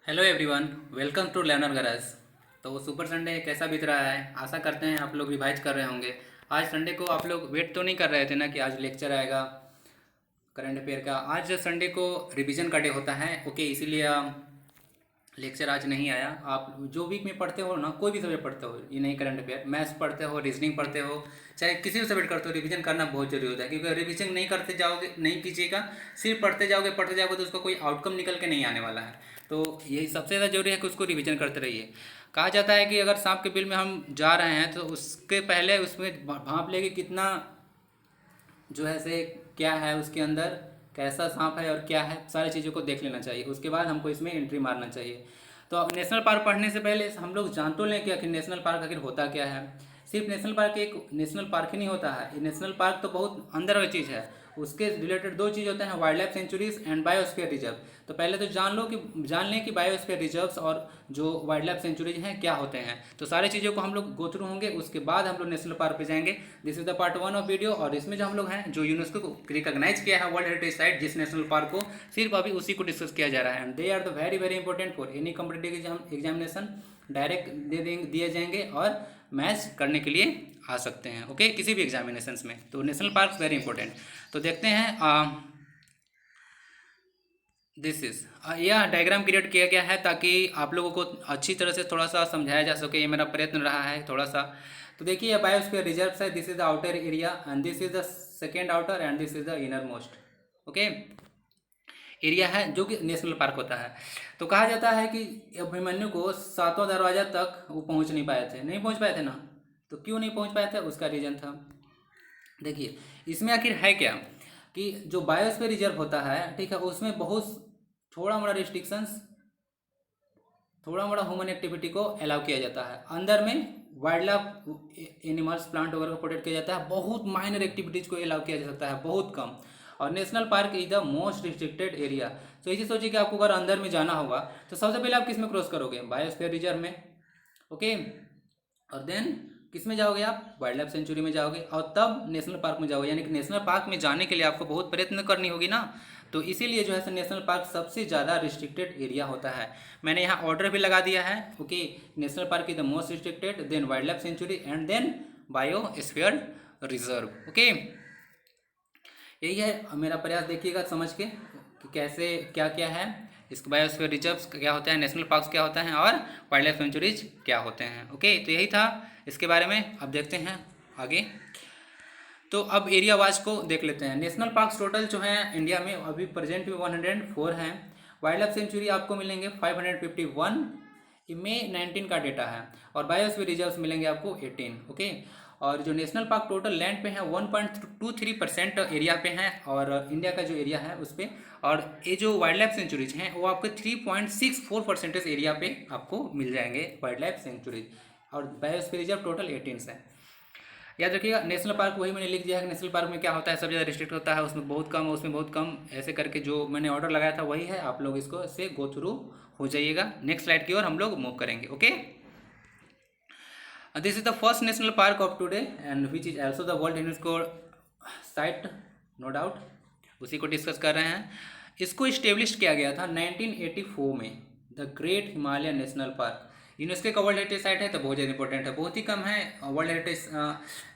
Hello everyone, welcome to learner garage. तो super Sunday कैसा बीत रहा है? आशा करते हैं आप लोग रिवाइज कर रहे होंगे। आज संडे को आप लोग वेट तो नहीं कर रहे थे ना कि आज लेक्चर आएगा करंट अफेयर का। आज संडे को रिवीजन का डे होता है, ओके, इसीलिए लेक्चर आज नहीं आया। आप जो वीक में पढ़ते हो ना, कोई भी सब्जेक्ट पढ़ते हो, ये नहीं करंट अफेयर, मैथ्स पढ़ते हो, रीजनिंग पढ़ते हो, चाहे किसी भी सब्जेक्ट करते हो, रिवीजन करना बहुत जरूरी होता है। क्योंकि रिवीजन नहीं करते जाओगे, नहीं कीजिएगा, सिर्फ पढ़ते जाओगे तो उसका कोई आउटकम निकल के नहीं आने वाला है। तो यही सबसे ज़्यादा जरूरी है कि उसको रिवीजन करते रहिए। कहा जाता है कि अगर सांप के बिल में हम जा रहे हैं तो उसके पहले उसमें भांप लेके कितना जो है से क्या है उसके अंदर, कैसा सांप है और क्या है, सारी चीज़ों को देख लेना चाहिए। उसके बाद हमको इसमें एंट्री मारना चाहिए। तो अब नेशनल पार्क पढ़ने से पहले हम लोग जान तो लें कि आखिर नेशनल पार्क आखिर होता क्या है। सिर्फ नेशनल पार्क एक नेशनल पार्क ही नहीं होता है, ये नेशनल पार्क तो बहुत अंदर वाली चीज़ है। उसके रिलेटेड दो चीज़ होते हैं, wild life sanctuaries and biosphere reserve. तो पहले तो जान लें कि बायोस्फीयर रिजर्व्स और जो वाइल्ड लाइफ सेंचुरीज हैं क्या होते हैं। तो सारी चीज़ों को हम लोग गो थ्रू होंगे, उसके बाद हम लोग नेशनल पार्क पे जाएंगे। This is the part 1 of video. और इसमें जो हम लोग हैं, जो यूनेस्को को रिकॉग्नाइज किया है वर्ल्ड हेरिटेज साइट जिस नेशनल पार्क को, सिर्फ अभी उसी को डिस्कस किया जा रहा है। And they are the very very important for any competitive examination. Direct दिए जाएंगे और मैच करने के लिए आ सकते हैं, ओके, किसी भी एग्जामिनेशंस में। तो नेशनल पार्क वेरी इंपॉर्टेंट। तो देखते हैं, दिस इज यह डायग्राम क्रिएट किया गया है ताकि आप लोगों को अच्छी तरह से थोड़ा सा समझाया जा सके। ये मेरा प्रयत्न रहा है थोड़ा सा। तो देखिए, ये बायोस्फीयर रिजर्व है, this is the outer area and this is the second outer and this is the inner most, okay, area है जो कि नेशनल पार्क होता है। तो कहा जाता है कि अभिमन्यु को सातवां दरवाजा तक वो पहुंच नहीं पाए थे, नहीं पहुंच पाए थे ना। तो क्यों नहीं पहुंच पाए थे, उसका रीजन था। देखिए, इसमें आखिर है क्या कि जो बायोस्फीयर रिजर्व होता है, ठीक है, उसमें बहुत थोड़ा मोड़ा रिस्ट्रिक्शंस, थोड़ा मोड़ा ह्यूमन एक्टिविटी को अलाउ किया जाता है। अंदर में वाइल्ड लाइफ एनिमल्स प्लांट वगैरह को प्रोटेक्ट किया जाता है। बहुत माइनर एक्टिविटीज़ को अलाउ किया जा सकता है, बहुत कम। और national park is the most restricted area. तो इसी सोचिए कि आपको अगर अंदर में जाना होगा तो सबसे पहले आप किस में क्रॉस करोगे? बायोस्फीयर रिजर्व में, ओके। और देन किस में जाओगे आप? वाइल्ड लाइफ सेंचुरी में जाओगे और तब नेशनल पार्क में जाओगे। यानी कि नेशनल पार्क में जाने के लिए आपको बहुत प्रयत्न करनी होगी ना। तो इसीलिए जो है नेशनल पार्क सबसे ज़्यादा रिस्ट्रिक्टेड एरिया होता है। मैंने यहाँ ऑर्डर भी लगा दिया है, okay. National park is the most restricted, then wildlife sanctuary and then biosphere reserve, okay. यही है मेरा प्रयास, देखिएगा समझ के कि कैसे क्या क्या है। इसके बायोस्फीयर रिजर्व्स क्या होता है, नेशनल पार्क्स क्या होता है और वाइल्ड लाइफ सेंचुरीज क्या होते हैं, ओके। तो यही था इसके बारे में। अब देखते हैं आगे। तो अब एरिया वाइज को देख लेते हैं। नेशनल पार्क्स टोटल जो है इंडिया में अभी प्रेजेंट में 104 हैं। वाइल्ड लाइफ सेंचुरी आपको मिलेंगे 551, मई 19 का डेटा है। और बायोस्फीयर रिजर्व्स मिलेंगे आपको 18, ओके। और जो नेशनल पार्क टोटल लैंड पे है 1.23% एरिया पे हैं, और इंडिया का जो एरिया है उस पर। और ये जो वाइल्ड लाइफ सेंचुरीज हैं वो आपके 3.64% एरिया पे आपको मिल जाएंगे वाइल्ड लाइफ सेंचुरीज। और बायोस्फीयर रिजर्व टोटल 18 है। याद रखिएगा, नेशनल पार्क वही मैंने लिख दिया है कि नेशनल पार्क में क्या होता है, सब ज़्यादा रिस्ट्रिक्ट होता है, उसमें बहुत कम, उसमें बहुत कम, ऐसे करके जो मैंने ऑर्डर लगाया था वही है। आप लोग इसको से गो थ्रू हो जाइएगा। नेक्स्ट स्लाइड की ओर हम लोग मूव करेंगे, okay. This is the first national park of today and which is also the world UNESCO site, no doubt, उसी को डिस्कस कर रहे हैं। इसको इस्टेब्लिश किया गया था 1984 में, the great Himalayan national park. UNESCO का वर्ल्ड हेरिटेज साइट है तो बहुत ज़्यादा इंपॉर्टेंट है। बहुत ही कम है वर्ल्ड हेरिटेज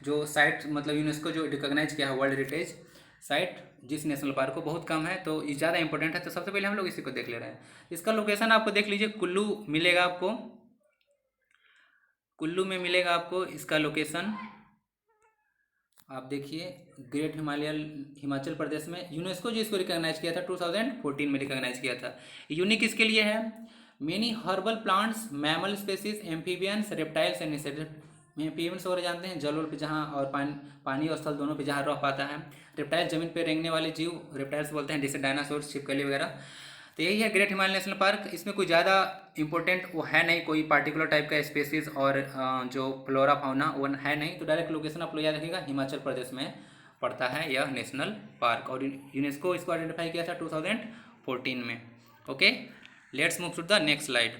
जो साइट, मतलब यूनेस्को जो रिकॉग्नाइज किया है वर्ल्ड हेरिटेज साइट जिस नेशनल पार्क को, बहुत कम है। तो ये ज़्यादा इंपॉर्टेंट है। तो सबसे पहले हम लोग इसी को देख ले रहे हैं। इसका लोकेशन आपको देख लीजिए, कुल्लू मिलेगा आपको, कुल्लू में मिलेगा आपको इसका लोकेशन। आप देखिए, ग्रेट हिमालयन, हिमाचल प्रदेश में। यूनेस्को जो इसको रिकॉग्नाइज किया था 2014 में रिकॉग्नाइज किया था। यूनिक इसके लिए है, many herbal plants, mammal species, amphibians, reptiles and insects. Amphibians वगैरह जानते हैं, जल पे जहाँ, और पानी और स्थल दोनों पे जहाँ रह पाता है। रेप्टाइल जमीन पे रेंगने वाले जीव रेप्टाइल्स बोलते हैं, जैसे डायनासोर, छिपकली वगैरह। तो यही है ग्रेट हिमालय नेशनल पार्क। इसमें कोई ज़्यादा इंपॉर्टेंट वो है नहीं, कोई पार्टिकुलर टाइप का स्पेसीज और जो फ्लोरा फाउना वो है नहीं। तो डायरेक्ट लोकेशन आप लोग याद रखिएगा, हिमाचल प्रदेश में पड़ता है यह नेशनल पार्क। और यूनेस्को इसको आइडेंटिफाई किया था 2014 में, okay. Let's move to the next slide.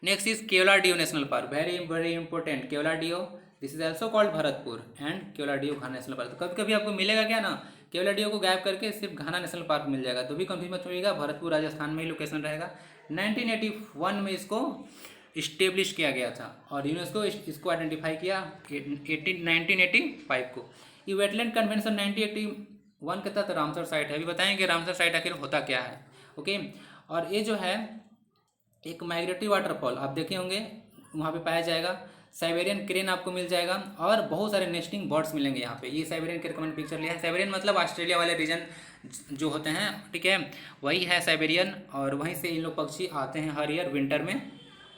Next is Keoladeo national park, very very important. Keoladeo, this is also called Bharatpur and Keoladeo Ghana national park. तो कभी कभी आपको मिलेगा क्या ना, केवलाडियो को गायब करके सिर्फ घाना नेशनल पार्क मिल जाएगा, तो भी कंफ्यूज मत होइएगा। भरतपुर राजस्थान में ही लोकेशन रहेगा। 1981 में इसको इस्टेब्लिश किया गया था और यूनेस्को इसको आइडेंटिफाई किया 1985 को। ये वेटलैंड कन्वेंशन 1981 के तहत रामसर साइट है। अभी बताएंगे रामसर साइट आखिर होता क्या है। ओके, और ये जो है एक माइग्रेटरी वाटरफॉल आप देखे होंगे, वहाँ पे पाया जाएगा। साइबेरियन क्रेन आपको मिल जाएगा और बहुत सारे नेस्टिंग बर्ड्स मिलेंगे यहाँ पे। ये साइबेरियन क्रेन का मैंने पिक्चर लिया है। साइबेरियन मतलब ऑस्ट्रेलिया वाले रीजन जो होते हैं, ठीक है, वही है साइबेरियन। और वहीं से इन लोग पक्षी आते हैं हर ईयर विंटर में,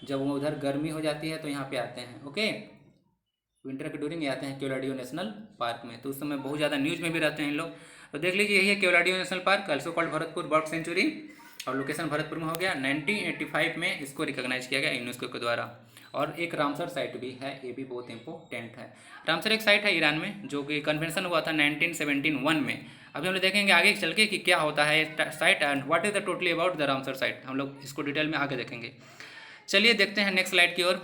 जब वो उधर गर्मी हो जाती है तो यहाँ पे आते हैं। ओके, विंटर के ड्यूरिंग आते हैं केवलाडियो नेशनल पार्क में, तो उस समय बहुत ज़्यादा न्यूज़ में भी रहते हैं इन लोग। तो देख लीजिए, यही है Keoladeo national park, also called Bharatpur bird sanctuary, और लोकेशन भरतपुर में हो गया। 1985 में इसको रिकॉग्नाइज किया गया यूनेस्को के द्वारा। और एक रामसर साइट भी है, ये भी बहुत इंपॉर्टेंट है। रामसर एक साइट है ईरान में, जो कि कन्वेंशन हुआ था 1971 में। अभी हम लोग देखेंगे आगे चल के कि क्या होता है site and what is the totally about the Ramsar site. हम लोग इसको डिटेल में आगे देखेंगे। चलिए देखते हैं नेक्स्ट स्लाइड की ओर।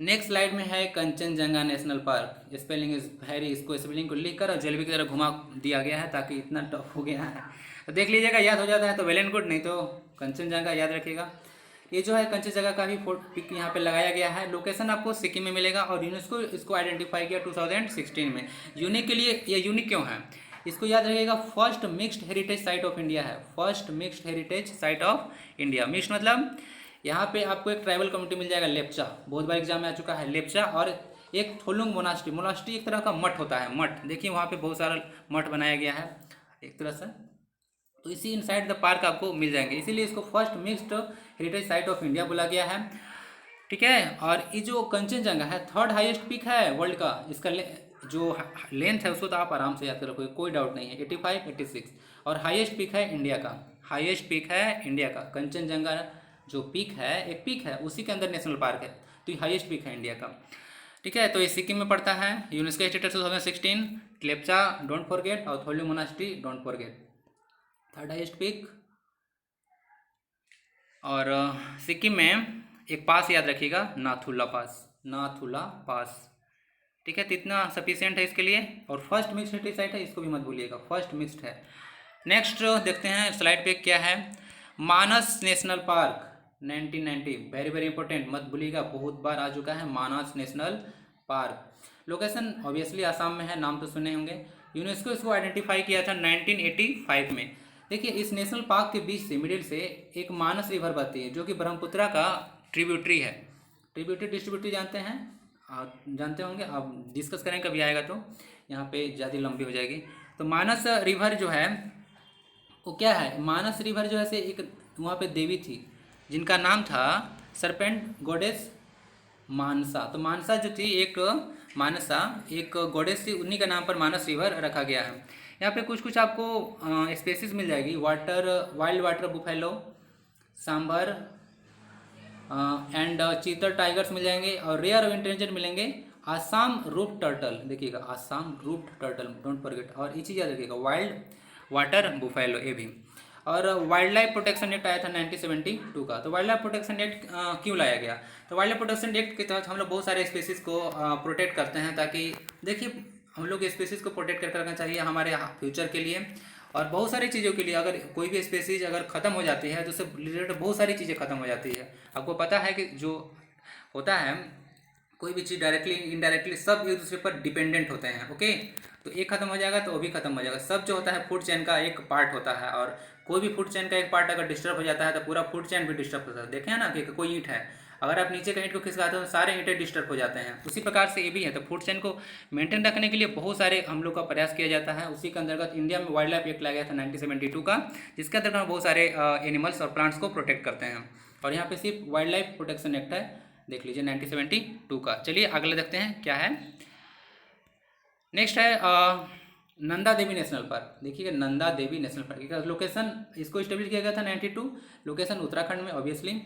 नेक्स्ट स्लाइड में है Kanchenjunga national park. Spelling is very, इसको स्पेलिंग को लिख कर जलेबी की तरह घुमा दिया गया है ताकि इतना टफ हो गया है, तो देख लीजिएगा, याद हो जाता है तो वेल एंड गुड, नहीं तो कंचनजंगा याद रखिएगा। ये जो है कंचनजंगा का भी पिक यहाँ पे लगाया गया है। लोकेशन आपको सिक्किम में मिलेगा और यूनेस्को इसको आइडेंटिफाई किया 2016 में। यूनिक के लिए ये यूनिक क्यों है, इसको याद रखिएगा, first mixed heritage site of India है। First mixed heritage site of India. Mixed मतलब यहाँ पे आपको एक ट्राइबल कम्युनिटी मिल जाएगा, लेप्चा, बहुत बार एग्जाम में आ चुका है, लेप्चा, और एक थोलुंग मोनास्ट्री। मोनास्ट्री एक तरह का मठ होता है, मठ, देखिए वहाँ पे बहुत सारा मठ बनाया गया है एक तरह से, तो इसी इनसाइड द पार्क आपको मिल जाएंगे, इसीलिए इसको first mixed heritage site of India बोला गया है, ठीक है। और ये जो कंचनजंगा है थर्ड हाईएस्ट पीक है वर्ल्ड का। इसका जो लेंथ है उसको तो आप आराम से याद कर रखोगे, कोई डाउट नहीं है, 85, 86। और हाईएस्ट पीक है इंडिया का, हाईएस्ट पीक है इंडिया का। कंचनजंगा जो पीक है, एक पीक है, उसी के अंदर नेशनल पार्क है, तो ये हाईएस्ट पीक है इंडिया का, ठीक है। तो ये सिक्किम में पड़ता है, UNESCO status 2016, Lepcha don't forget, और Tholung monastery don't forget, third highest peak. और सिक्किम में एक पास याद रखिएगा, नाथुला पास, नाथुला पास, ठीक है, तो इतना सफिशियंट है इसके लिए। और फर्स्ट मिक्स्ड हेरिटेज साइट है, इसको भी मत भूलिएगा, फर्स्ट मिक्स्ड है। नेक्स्ट देखते हैं स्लाइड पे क्या है, Manas national park 1990, very very important, मत भूलिएगा, बहुत बार आ चुका है Manas national park. Location obviously Assam में है, नाम तो सुने होंगे। यूनेस्को इसको आइडेंटिफाई किया था 1985 में। देखिए इस नेशनल पार्क के बीच से, मिडिल से एक मानस रिवर बहती है, जो कि ब्रह्मपुत्रा का ट्रिब्यूटरी है। ट्रिब्यूटरी डिस्ट्रीब्यूटरी जानते हैं, आप जानते होंगे, आप डिस्कस करेंगे कभी आएगा तो, यहाँ पे ज़्यादा लंबी हो जाएगी। तो मानस रिवर जो है वो क्या है, मानस रिवर जो है से एक वहाँ पे देवी थी जिनका नाम था सरपेंट गॉडेस मानसा। तो मानसा जो थी, एक मानसा एक गॉडेस थी, उन्हीं का नाम पर मानस रिवर रखा गया है। यहाँ पे कुछ कुछ आपको स्पेसीज मिल जाएगी, wild water buffalo, sambar and chital tigers मिल जाएंगे, और रेयर और इंटेंजेंट मिलेंगे आसाम रूप टर्टल, देखिएगा आसाम रूप टर्टल डोंट फॉरगेट, और ये चीज़ याद रखिएगा वाइल्ड वाटर बुफेलो, ये भी। और वाइल्ड लाइफ प्रोटेक्शन एक्ट आया था 1972 का। तो वाइल्ड लाइफ प्रोटेक्शन एक्ट क्यों लाया गया, तो वाइल्ड लाइफ प्रोटेक्शन एक्ट के तहत हम लोग बहुत सारे स्पेसीज़ को प्रोटेक्ट करते हैं, ताकि देखिए हम लोग स्पेसीज़ को प्रोटेक्ट करके रखना चाहिए हमारे फ्यूचर के लिए और बहुत सारी चीज़ों के लिए। अगर कोई भी स्पेसीज अगर ख़त्म हो जाती है तो उससे रिलेटेड बहुत सारी चीज़ें ख़त्म हो जाती है। आपको पता है कि जो होता है कोई भी चीज़ डायरेक्टली इनडायरेक्टली सब एक दूसरे पर डिपेंडेंट होते हैं। ओके, तो एक खत्म हो जाएगा तो वो भी खत्म हो जाएगा। सब जो होता है फूड चेन का एक पार्ट होता है, और कोई भी फूड चेन का एक पार्ट अगर डिस्टर्ब हो जाता है तो पूरा फूड चेन भी डिस्टर्ब होता है। देखें ना कि कोई ईंट है, अगर आप नीचे का ईंट को खिसकाते हो तो सारे ईंटें डिस्टर्ब हो जाते हैं। उसी प्रकार से ये भी है। तो फूड चेन को मेंटेन रखने के लिए बहुत सारे हम लोग का प्रयास किया जाता है। उसी के अंतर्गत इंडिया में वाइल्ड लाइफ एक्ट लाया गया था 1972 का, जिसके अंतर्गत हम बहुत सारे एनिमल्स और प्लांट्स को प्रोटेक्ट करते हैं। और यहाँ पे सिर्फ वाइल्ड लाइफ प्रोटेक्शन एक्ट है, देख लीजिए 1972 का। चलिए अगले देखते हैं क्या है। नेक्स्ट है नंदा देवी नेशनल पार्क। देखिएगा Nanda Devi national park, location इसको स्टेब्लिश किया गया था 92, लोकेशन उत्तराखंड में ऑब्वियसली,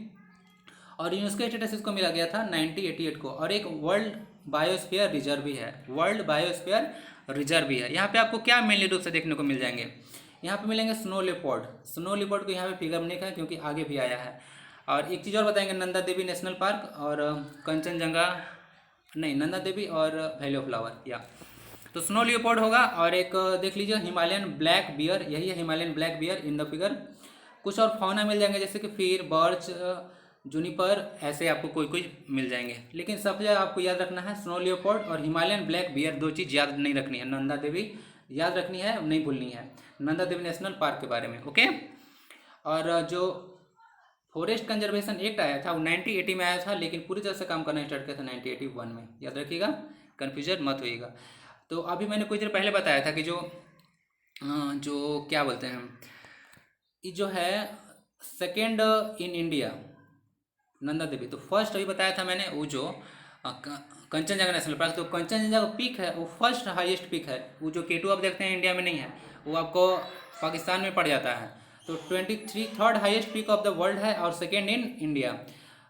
और यूनेस्को स्टेटस इसको मिला गया था 1988 को। और एक वर्ल्ड बायोस्फीयर रिजर्व भी है, वर्ल्ड बायोस्फीयर रिजर्व भी है। यहाँ पे आपको क्या मेनली रूप से देखने को मिल जाएंगे, यहाँ पे मिलेंगे स्नो लेपर्ड। स्नो लेपर्ड को यहाँ पे फिगर में नहीं है क्योंकि आगे भी आया है। और एक चीज़ और बताएंगे, नंदा देवी नेशनल पार्क और कंचनजंगा नहीं, नंदा देवी और वैली ऑफ फ्लावर, या तो स्नो लियोपार्ड होगा। और एक देख लीजिए हिमालयन ब्लैक बियर, यही है Himalayan black bear in the figure. कुछ और फाउना मिल जाएंगे जैसे कि फिर बर्च, जूनिपर, ऐसे आपको कोई कोई मिल जाएंगे। लेकिन सबसे ज़्यादा आपको याद रखना है स्नो लियोपोर्ड और हिमालयन ब्लैक बियर, दो चीज़ याद नहीं रखनी है। नंदा देवी याद रखनी है, नहीं भूलनी है, नंदा देवी नेशनल पार्क के बारे में। ओके। और जो फॉरेस्ट कंजर्वेशन एक्ट आया था वो 1980 में आया था, लेकिन पूरी तरह से काम करना स्टार्ट किया था 1981 में। याद रखिएगा, कन्फ्यूजन मत होइएगा। तो अभी मैंने कुछ देर पहले बताया था कि जो क्या बोलते हैं, ये जो है second in India Nanda Devi. तो फर्स्ट अभी बताया था मैंने वो जो कंचनजंगा नेशनल पार्क, तो कंचनजंगा पीक है वो फर्स्ट हाईएस्ट पीक है। वो जो K2 आप देखते हैं इंडिया में नहीं है, वो आपको पाकिस्तान में पड़ जाता है। तो 23 third highest peak of the world है और सेकेंड इन इंडिया।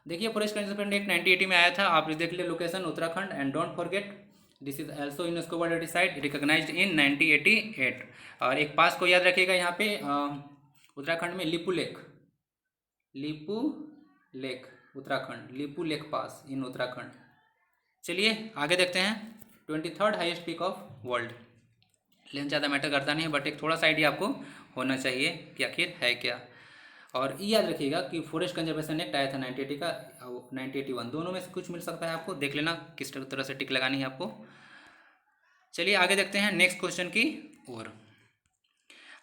देखिए फॉरेस्ट कंजर्वेशन एक्ट 1980 में आया था, आप देख लिए location Uttarakhand. And don't forget this is also UNESCO world heritage site recognised in 1988। और एक पास को याद रखिएगा यहाँ पे उत्तराखंड में लिपू लेक उत्तराखंड, लिपू लेक पास इन उत्तराखंड। चलिए आगे देखते हैं 23rd highest peak of world. लेकिन ज़्यादा मैटर करता नहीं है, बट एक थोड़ा सा आइडिया आपको होना चाहिए कि आखिर है क्या। और ये याद रखिएगा कि फॉरेस्ट कंजर्वेशन एक्ट आया था 1980 का, 1981, दोनों में से कुछ मिल सकता है आपको, देख लेना किस तरह से टिक लगानी है आपको। चलिए आगे देखते हैं नेक्स्ट क्वेश्चन की ओर।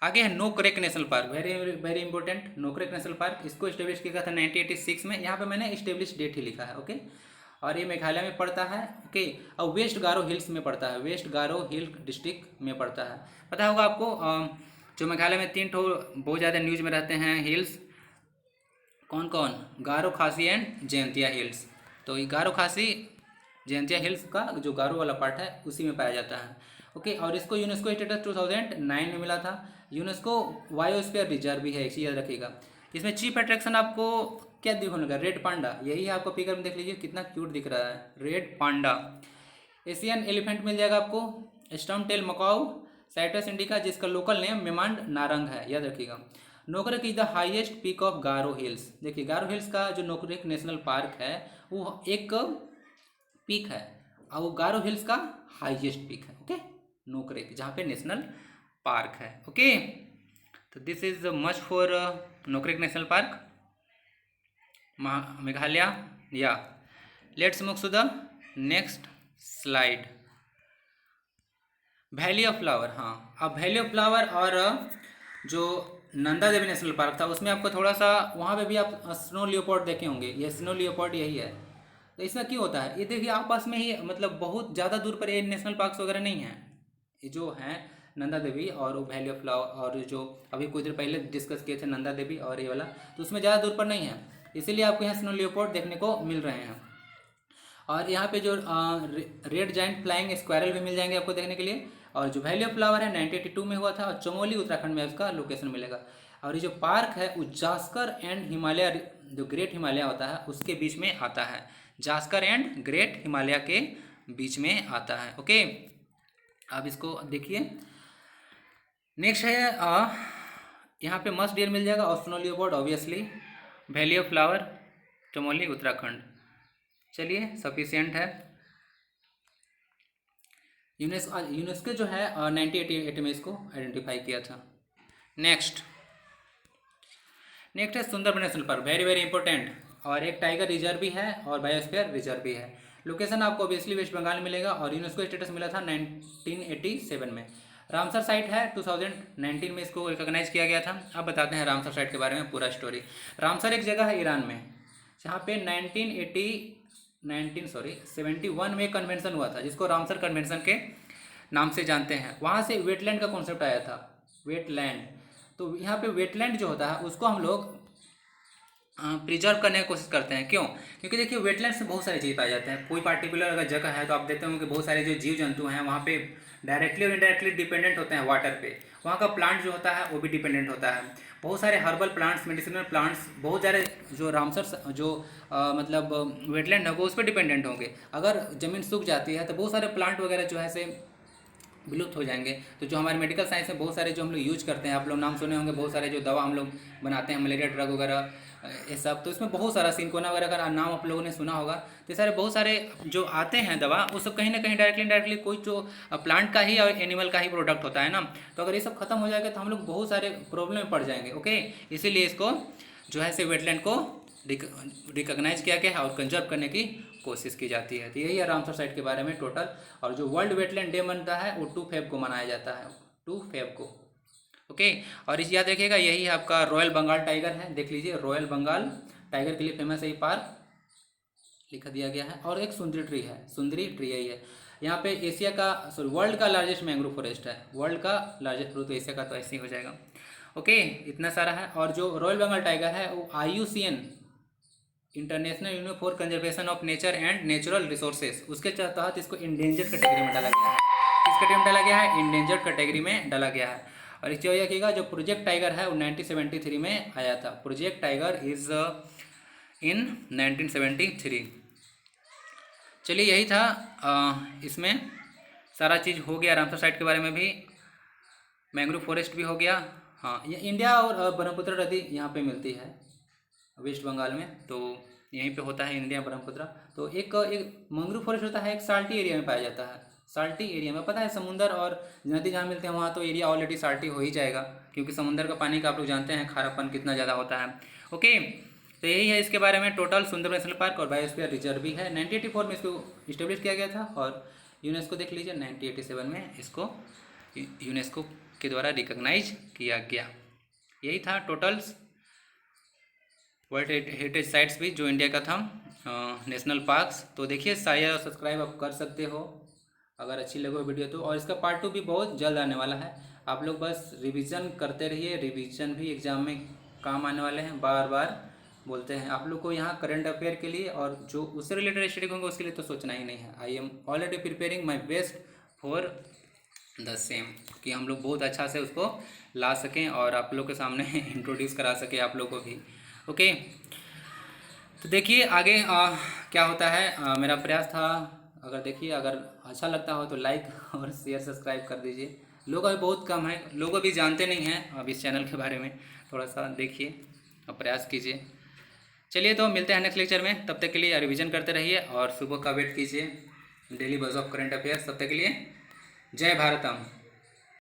आगे है Nokrek national park, very very important. Nokrek national park, इसको इस्टेब्लिश किया था 1986 में। यहाँ पे मैंने इस्टेब्लिश डेट ही लिखा है, ओके। और ये मेघालय में पड़ता है, ओके। और वेस्ट गारो हिल्स में पड़ता है, वेस्ट गारो हिल डिस्ट्रिक्ट में पड़ता है। पता होगा आपको जो मेघालय में 3 ठो बहुत ज़्यादा न्यूज़ में रहते हैं हिल्स, कौन कौन, गारो, खासी एंड जयंतिया हिल्स। तो ये गारो, खासी, जयंतिया हिल्स का जो गारो वाला पार्ट है उसी में पाया जाता है, ओके। और इसको यूनेस्को स्टेटस 2009 में मिला था। यूनेस्को बायोस्फीयर रिजर्व भी है, एक चीज़ याद रखिएगा। इसमें चीफ अट्रैक्शन आपको क्या दिखने लगा, रेड पांडा, यही है आपको फिगर में, देख लीजिए कितना क्यूट दिख रहा है, रेड पांडा। एशियन एलिफेंट मिल जाएगा आपको, stump tail macaque, citrus indica, जिसका लोकल नेम मेमांड नारंग है, याद रखिएगा। Nokrek is the highest peak of Garo hills. देखिए गारो हिल्स का जो नोकरेक नेशनल पार्क है वो एक पीक है, और वो गारो हिल्स का हाईएस्ट पीक है, ओके। नोकरेक जहाँ पे नेशनल पार्क है, ओके। तो this is much for Nokrek national park Meghalaya. या let's move to the next slide. Valley of flower, हाँ। अब वैली ऑफ फ्लावर और जो नंदा देवी नेशनल पार्क था उसमें आपको थोड़ा सा, वहाँ पे भी आप स्नो लियोपोर्ड देखे होंगे। ये स्नो लियोपोर्ड यही है। तो इसमें क्यों होता है, ये देखिए आपस में ही, मतलब बहुत ज़्यादा दूर पर ये नेशनल पार्क्स वगैरह नहीं है। ये जो हैं नंदा देवी और वैली ऑफ फ्लावर, और जो अभी कुछ देर पहले डिस्कस किए थे नंदा देवी और ये वाला, तो उसमें ज़्यादा दूर पर नहीं है, इसीलिए आपको यहाँ स्नो लियोपोर्ड देखने को मिल रहे हैं। और यहाँ पे जो रेड जाइंट फ्लाइंग स्क्वायरल भी मिल जाएंगे आपको देखने के लिए। और जो वैली ऑफ फ्लावर है 1982 में हुआ था, और चमोली उत्तराखंड में उसका लोकेशन मिलेगा। और ये जो पार्क है वो जास्कर एंड हिमालय, जो ग्रेट हिमालय होता है उसके बीच में आता है, जास्कर एंड ग्रेट हिमालय के बीच में आता है, ओके। अब इसको देखिए, नेक्स्ट है यहाँ पे मस्ट डियर मिल जाएगा और snow leopard obviously, valley of flower, Chamoli Uttarakhand. चलिए सफिशिएंट है। यूनेस्को जो है 1988 में इसको आइडेंटिफाई किया था। नेक्स्ट है Sundarban national park, very very important. और एक टाइगर रिजर्व भी है और बायोस्फीयर रिजर्व भी है। लोकेशन आपको ऑब्वियसली वेस्ट बंगाल मिलेगा और यूनेस्को स्टेटस मिला था 1987 में। रामसर साइट है 2019 में इसको रिकॉग्नाइज किया गया था। अब बताते हैं रामसर साइट के बारे में पूरा स्टोरी। रामसर एक जगह है ईरान में, जहाँ पे 1971 में कन्वेंशन हुआ था, जिसको रामसर कन्वेंशन के नाम से जानते हैं। वहाँ से वेटलैंड का कॉन्सेप्ट आया था, वेटलैंड। तो यहाँ पे वेटलैंड जो होता है उसको हम लोग प्रिजर्व करने की कोशिश करते हैं। क्यों? क्योंकि देखिए वेटलैंड से बहुत सारी चीज़ पाई जाते हैं। कोई पार्टिकुलर अगर जगह है तो आप देखते होंगे कि बहुत सारे जो जीव जंतु हैं वहाँ पे डायरेक्टली और इनडायरेक्टली डिपेंडेंट होते हैं वाटर पे। वहाँ का प्लांट जो होता है वो भी डिपेंडेंट होता है। बहुत सारे हर्बल प्लांट्स, मेडिसिनल प्लांट्स, बहुत सारे जो रामसर जो मतलब वेटलैंड होगा उस पर डिपेंडेंट होंगे। अगर ज़मीन सूख जाती है तो बहुत सारे प्लांट वगैरह जो है से विलुप्त हो जाएंगे। तो जो हमारे मेडिकल साइंस में बहुत सारे जो हम लोग यूज करते हैं, आप लोग नाम सुने होंगे, बहुत सारे जो दवा हम लोग बनाते हैं, मलेरिया ड्रग वगैरह, ये सब। तो इसमें बहुत सारा सिंकोना वगैरह का नाम आप लोगों ने सुना होगा। तो ये सारे बहुत सारे जो आते हैं दवा, वो सब कहीं ना कहीं डायरेक्टली कोई जो प्लांट का ही और एनिमल का ही प्रोडक्ट होता है ना। तो अगर ये सब खत्म हो जाएगा तो हम लोग बहुत सारे प्रॉब्लम में पड़ जाएंगे। ओके, इसीलिए इसको जो है से वेटलैंड को रिकॉग्नाइज किया गया है और कंजर्व करने की कोशिश की जाती है। तो यही है रामसर साइट के बारे में टोटल। और जो वर्ल्ड वेटलैंड डे बनता है वो 2 फेब को मनाया जाता है, 2 फेब को। ओके, और इस याद रखिएगा यही है आपका रॉयल बंगाल टाइगर है, देख लीजिए रॉयल बंगाल टाइगर के लिए फेमस है ये पार्क, लिखा दिया गया है। और एक सुंदरी ट्री है, सुंदरी ट्री यही है। यहाँ पे एशिया का सॉरी वर्ल्ड का लार्जेस्ट मैंग्रोव फॉरेस्ट है, वर्ल्ड का लार्जेस्ट, तो एशिया का तो ऐसे ही हो जाएगा। ओके, इतना सारा है। और जो रॉयल बंगाल टाइगर है वो IUCN international union for conservation of nature and natural resources, उसके तहत इसको इंडेंजर्ड कैटेगरी में डाला गया है। किस कैटेगरी में डाला गया है? इंडेंजर्ड कैटेगरी में डाला गया है। और इस चीज़ रखिएगा जो प्रोजेक्ट टाइगर है वो 1973 में आया था। Project tiger is in 1973। चलिए यही था, इसमें सारा चीज़ हो गया। रामसर साइट के बारे में भी, मैंग्रोव फॉरेस्ट भी हो गया। हाँ, ये इंडिया और ब्रह्मपुत्र नदी यहाँ पे मिलती है वेस्ट बंगाल में, तो यहीं पे होता है इंडिया ब्रह्मपुत्र। तो एक मैंग्रोव फॉरेस्ट होता है, एक साल्टी एरिया में पाया जाता है। साल्टी एरिया में पता है समुंदर और नदी जहाँ मिलते हैं वहाँ तो एरिया ऑलरेडी साल्टी हो ही जाएगा, क्योंकि समुंदर का पानी का आप लोग जानते हैं खारापन कितना ज़्यादा होता है। ओके, तो यही है इसके बारे में टोटल। सुंदरबन नेशनल पार्क और बायोस्फीयर रिजर्व भी है। 1984 में इसको इस्टेब्लिश किया गया था और यूनेस्को देख लीजिए 1987 में इसको यूनेस्को के द्वारा रिकॉग्नाइज किया गया। यही था टोटल वर्ल्ड हेरिटेज साइट्स भी जो इंडिया का था, नेशनल पार्क्स। तो देखिए शेयर और सब्सक्राइब आप कर सकते हो अगर अच्छी लगे वीडियो तो। और इसका पार्ट 2 भी बहुत जल्द आने वाला है। आप लोग बस रिवीजन करते रहिए, रिवीजन भी एग्जाम में काम आने वाले हैं, बार बार बोलते हैं। आप लोग को यहाँ करंट अफेयर के लिए और जो उससे रिलेटेड स्टडी होंगे उसके लिए तो सोचना ही नहीं है। I am already preparing my best for the same, कि हम लोग बहुत अच्छा से उसको ला सकें और आप लोग के सामने इंट्रोड्यूस करा सकें आप लोग को भी। ओके, तो देखिए आगे क्या होता है। मेरा प्रयास था, अगर देखिए अगर अच्छा लगता हो तो लाइक और शेयर सब्सक्राइब कर दीजिए। लोग अभी बहुत कम है, लोग अभी जानते नहीं हैं अब इस चैनल के बारे में, थोड़ा सा देखिए और प्रयास कीजिए। चलिए तो मिलते हैं नेक्स्ट लेक्चर में, तब तक के लिए रिवीजन करते रहिए और सुबह का वेट कीजिए डेली बज ऑफ करंट अफेयर्स। तब तक के लिए जय भारतम।